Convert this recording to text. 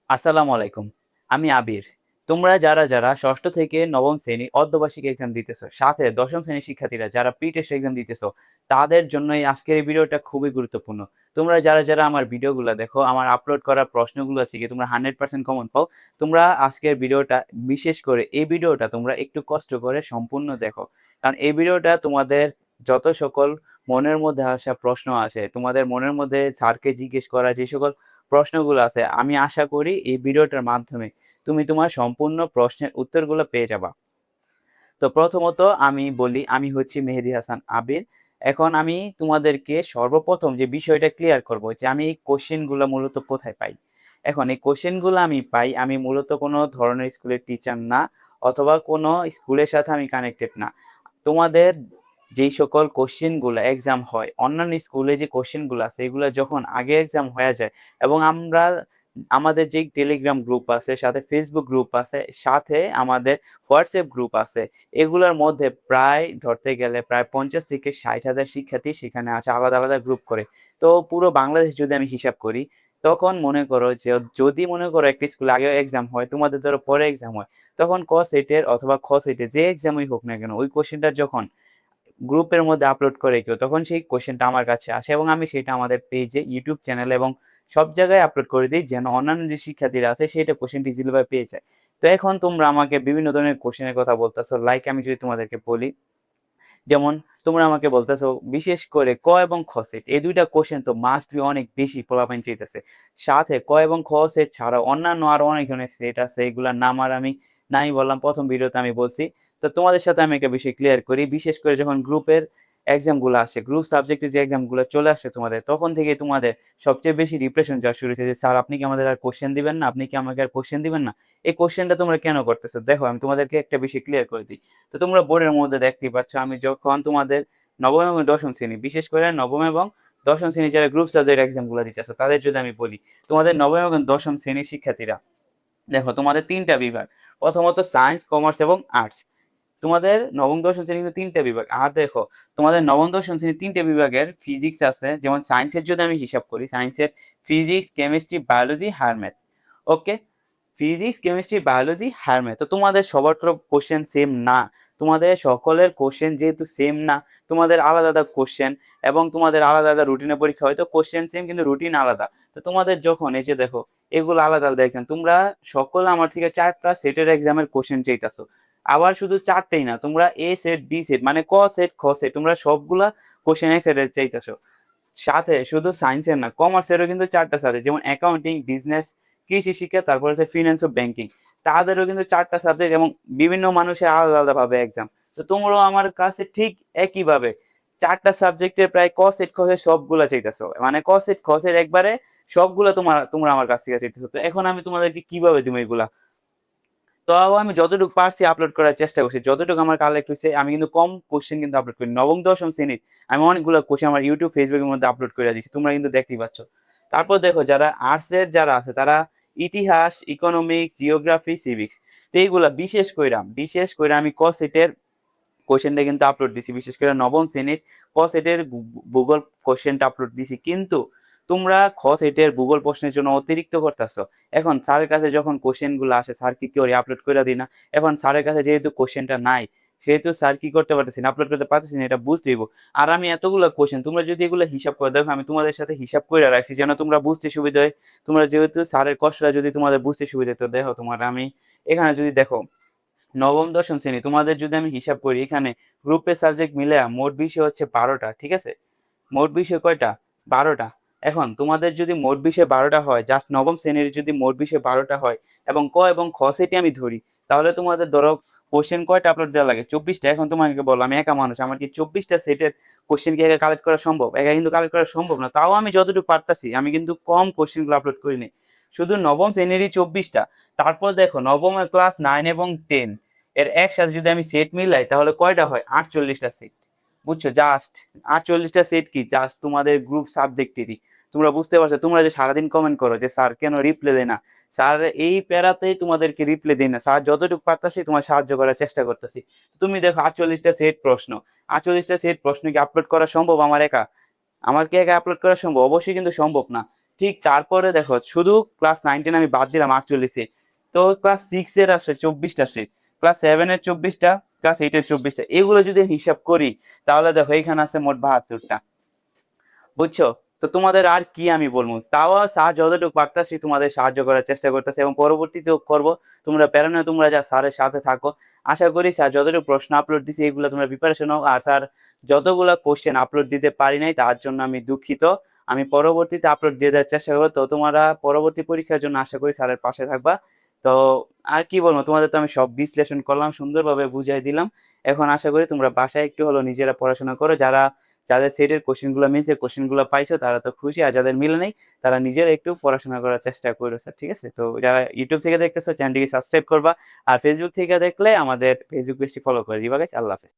আসসালামু আলাইকুম। আমি আবির। তোমরা যারা ষষ্ঠ থেকে নবম শ্রেণী অর্ধবার্ষিক এক্সাম দিতেছো, সাথে দশম শ্রেণীর শিক্ষার্থীরা যারা প্রি-টেস্ট এক্সাম দিতেছো, তাদের জন্য এই আজকের এই ভিডিওটা খুবই গুরুত্বপূর্ণ। তোমরা যারা আমার ভিডিওগুলা দেখো, আমার আপলোড করা প্রশ্নগুলো থেকে তোমরা 100% কমন পাও। তোমরা আজকের ভিডিওটা বিশেষ করে এই ভিডিওটা তোমরা একটু কষ্ট করে সম্পূর্ণ দেখো। কারণ এই ভিডিওটা তোমাদের যত সকল মনের মধ্যে আসা প্রশ্ন আছে, তোমাদের মনের মধ্যে স্যারকে জিজ্ঞেস করা যে সকল প্রশ্নগুলো আছে, আমি আশা করি এই ভিডিওটার মাধ্যমে তুমি তোমার সম্পূর্ণ প্রশ্নের উত্তরগুলো পেয়ে যাবা। তো প্রথমত আমি বলি, আমি হচ্ছি মেহেদী হাসান আবির। এখন আমি তোমাদেরকে সর্বপ্রথম যে বিষয়টা ক্লিয়ার করব যে আমি এই কোশ্চেনগুলো মূলত কোথায় পাই। এখন এই কোশ্চেনগুলো আমি পাই, আমি মূলত কোনো ধরনের স্কুলের টিচার না, অথবা কোনো স্কুলের সাথে আমি কানেক্টেড না। তোমাদের যেই সকল কোশ্চেনগুলো এক্সাম হয়, অন্যান্য স্কুলে যে কোশ্চেনগুলো আছে এগুলো যখন আগে এক্সাম হয়ে যায়, এবং আমরা আমাদের যেই টেলিগ্রাম গ্রুপ আছে, সাথে ফেসবুক গ্রুপ আছে, সাথে আমাদের হোয়াটসঅ্যাপ গ্রুপ আছে, এগুলোর মধ্যে প্রায় ধরতে গেলে প্রায় 50 থেকে 60 হাজার শিক্ষার্থী সেখানে আছে, আলাদা আলাদা গ্রুপ করে। তো পুরো বাংলাদেশ যদি আমি হিসাব করি, তখন মনে করো যে যদি মনে করো একটা স্কুলে আগে এক্সাম হয়, তোমাদের ধরো পরে এক্সাম হয়, তখন ক সেটের অথবা খ সেটের যে এক্সামই হোক না কেন, ওই কোশ্চেনটা যখন গ্রুপের মধ্যে আপলোড করে কেউ, তখন সেই কোশ্চেনটা আমার কাছে আসে এবং আমি সেটা আমাদের পেজে, ইউটিউব চ্যানেল এবং সব জায়গায় আপলোড করে দিই, যেন অন্যান্য যে শিক্ষার্থীরা আছে সেটা কোশ্চেনটি ইজিলিভাবে পেয়ে যায়। তো এখন তোমরা আমাকে বিভিন্ন ধরনের কোশ্চেনের কথা বলতেছো, লাইক আমি যদি তোমাদেরকে বলি, যেমন তোমরা আমাকে বলতেছো বিশেষ করে ক এবং খ সেট, এই দুইটা কোশ্চেন তো মাস্ট বি অনেক বেশি পোলাপাইন চাইতেছে। সাথে ক এবং খ সেট ছাড়াও অন্যান্য আরো অনেক ধরনের সেট আছে, এগুলার নাম আর আমি নাই বললাম, প্রথম ভিডিওতে আমি বলছি। তো তোমাদের সাথে আমি একটা বিষয় ক্লিয়ার করি, বিশেষ করে যখন গ্রুপের এক্সাম গুলো আসে, গ্রুপ সাবজেক্টের যে এক্সাম গুলো চলে আসে তোমাদের, তখন থেকে তোমাদের সবচেয়ে বেশি ডিপ্রেশন যাওয়া শুরু হয়েছে যে স্যার আপনি কি আমাদের আর কোশ্চেন দিবেন না, আপনি কি আমাকে আর কোশ্চেন দিবেন না। এই কোশ্চেনটা তোমরা কেন করতেছো? দেখো আমি তোমাদেরকে একটা বিষয় ক্লিয়ার করে দিই। তো তোমরা বোর্ডের মধ্যে দেখতেই পাচ্ছ, আমি যখন তোমাদের নবম এবং দশম শ্রেণী, বিশেষ করে নবম এবং দশম শ্রেণী যারা গ্রুপ সাবজেক্ট এক্সাম গুলো দিতেছে, তাদের যদি আমি বলি, তোমাদের নবম এবং দশম শ্রেণীর শিক্ষার্থীরা, দেখো তোমাদের তিনটা বিভাগ। প্রথমত সায়েন্স, কমার্স এবং আর্টস। তোমাদের নবম দশম শ্রেণী কিন্তু তিনটা বিভাগ। আর দেখো তোমাদের নবম দশম শ্রেণী তিনটা বিভাগের ফিজিক্স আছে, যেমন সায়েন্সের যদি আমি হিসাব করি, সায়েন্সের physics, chemistry, biology, higher math. Okay, physics, chemistry, biology, higher math. তো তোমাদের সবার তো কোশ্চেন সেম না। তোমাদের সকলের কোশ্চেন যেহেতু সেম না, তোমাদের আলাদা আলাদা কোশ্চেন, এবং তোমাদের আলাদা আলাদা রুটিনে পরীক্ষা, হয়তো কোশ্চেন সেম কিন্তু রুটিন আলাদা। তো তোমাদের যখন এই যে দেখো এগুলো আলাদা আলাদা এক্সাম, তোমরা সকলে আমার থেকে 4টা সেটের এক্সামের কোশ্চেন চাইতেছো। আবার শুধু 4টেই না, তোমরা এ সেট, বি সেট মানে ক সেট, খ সেট, তোমরা সবগুলা কোশ্চেন এক সেটের চাইতেছো। সাথে শুধু সায়েন্সের না, কমার্সেরও কিন্তু 4টা সাবজেক্ট, যেমন অ্যাকাউন্টিং, বিজনেস, কৃষি শিক্ষা, তারপর হচ্ছে ফিনান্স ও ব্যাংকিং। তাদেরও কিন্তু 4টা সাবজেক্ট এবং বিভিন্ন মানুষের আলাদা আলাদা ভাবে এক্সাম। তো তোমরাও আমার কাছে ঠিক একইভাবে 4টা সাবজেক্টের প্রায় ক সেট, খ সেট সবগুলা চাইতেছো, মানে ক সেট, খ সেট একবারে সবগুলা তোমরা আমার কাছ থেকে চাইতেছো। তো এখন আমি তোমাদেরকে কিভাবে দিব এগুলা? তো আমি যতটুকু পারছি আপলোড করার চেষ্টা করছি, যতটুকু আমার কালেক্ট হয়েছে। আমি কিন্তু কম কোশ্চেন কিন্তু আপলোড করি, নবম দশম শ্রেণীর আমি অনেকগুলো কোশ্চেন আমার ইউটিউব, ফেসবুকের মধ্যে আপলোড করে দিচ্ছি, তোমরা কিন্তু দেখতেই পাচ্ছ। তারপর দেখো যারা আর্টসের যারা আছে, তারা ইতিহাস, ইকোনমিক্স, জিওগ্রাফি, সিভিক্স, তো এইগুলা বিশেষ করে আমি ক সেটের কোশ্চেনটা কিন্তু আপলোড দিছি, বিশেষ করে নবম শ্রেণীর ক সেটের ভূগোল কোশ্চেনটা আপলোড দিছি। কিন্তু তোমরা খ সেটের ভূগোল প্রশ্নের জন্য অতিরিক্ত করতেছো। এখন স্যারের কাছে যখন কোশ্চেন গুলো আসে, স্যার কি করে আপলোড করে দিই না। এখন স্যারের কাছে যেহেতু কোশ্চেনটা নাই, সেহেতু স্যার কি করতে পারতেছি না, আপলোড করতে পারতেছি না, এটা বুঝতে হইব। আর আমি এতগুলো কোশ্চেন, তোমরা যদি এগুলো হিসাব করে দেখো, আমি তোমাদের সাথে হিসাব করে রাখছি যেন তোমরা বুঝতে সুবিধা হয়। তোমরা যেহেতু স্যারের কষ্টটা যদি তোমাদের বুঝতে সুবিধা হয়, তো দেখো তোমার আমি এখানে যদি দেখো নবম দশম শ্রেণী তোমাদের যদি আমি হিসাব করি, এখানে গ্রুপের সাবজেক্ট মিলে মোট বিষয় হচ্ছে 12টা, ঠিক আছে? মোট বিষয় কয়টা? 12টা। এখন তোমাদের যদি মোট বিষয় 12টা হয়, জাস্ট নবম শ্রেণীর যদি মোট বিষয় 12টা হয়, এবং ক এবং খ সেটে আমি ধরি, তাহলে তোমাদের ধরো কোশ্চেন কয়টা আপলোড দেওয়া লাগে? 24টা। এখন তোমাকে বলো, আমি একা মানুষ, আমার কি 24টা সেটের কোশ্চেন কি একা কালেক্ট করা সম্ভব? একা কিন্তু কালেক্ট করা সম্ভব না। তাও আমি যতটুকু পারতাছি, আমি কিন্তু কম কোশ্চেনগুলো আপলোড করিনি, শুধু নবম শ্রেণীরই 24টা। তারপর দেখো নবম ক্লাস 9 এবং 10 এর একসাথে যদি আমি সেট মিলাই, তাহলে কয়টা হয়? 48টা সেট। বুঝছো? জাস্ট 48টা সেট কি জাস্ট তোমাদের গ্রুপ সাবজেক্টেরই। তোমরা বুঝতে পারছো? তোমরা যে সারাদিন কমেন্ট করো যে স্যার কেন রিপ্লাই দেয় না, স্যার এই প্যারাতেই তোমাদেরকে রিপ্লাই দেয় না, স্যার যতটুকু পারতাছি তোমার সাহায্য করার চেষ্টা করতেছি। তুমি দেখো 48টা সেট প্রশ্ন, 48টা সেট প্রশ্ন কি আপলোড করা সম্ভব আমার একা? আমার কি একা আপলোড করা সম্ভব? অবশ্যই কিন্তু সম্ভব না। ঠিক তারপরে দেখো শুধু ক্লাস 9 10 আমি বাদ দিলাম 48 তো ক্লাস 6 এর আছে 24টা সিট, ক্লাস 7 এর 24টা, ক্লাস 8 এর 24টা, এগুলো যদি হিসাব করি তাহলে দেখো এখানে আছে মোট 72টা। বুঝছো? তো তোমাদের আর কি আমি বলবো, তাও স্যার যতটুকু পারতাছি তোমাদের সাহায্য করার চেষ্টা করতেছে এবং পরবর্তীতেও করব। তোমরা প্যারা নয়, তোমরা যা স্যারের সাথে থাকো। আশা করি স্যার যতটুকু প্রশ্ন আপলোড দিছি এগুলো তোমরা প্রিপারেশন নাও। আর স্যার যতগুলো কোশ্চেন আপলোড দিতে পারি নাই তার জন্য আমি দুঃখিত। আমি পরবর্তীতে আপলোড দিয়ে দেওয়ার চেষ্টা করবো। তো তোমরা পরবর্তী পরীক্ষার জন্য আশা করি স্যারের পাশে থাকবা। তো আর কি বলবো, তোমাদের তো আমি সব বিশ্লেষণ করলাম, সুন্দরভাবে বুঝাই দিলাম। এখন আশা করি তোমরা বাসায় একটু হলো নিজেরা পড়াশোনা করো। যাদের সেটের কোশ্চেন গুলো মিলছে, কোশ্চেন গুলো পাইছো তারা তো খুশি, আর যাদের মিলে নেই তারা নিজেরা একটু পড়াশোনা করার চেষ্টা করো স্যার, ঠিক আছে? তো যারা ইউটিউব থেকে দেখতেছো চ্যানেলটিকে সাবস্ক্রাইব করবা, আর ফেসবুক থেকে দেখলে আমাদের ফেসবুক পেজটি ফলো করে দিবা গাইস। আল্লাহ হাফেজ।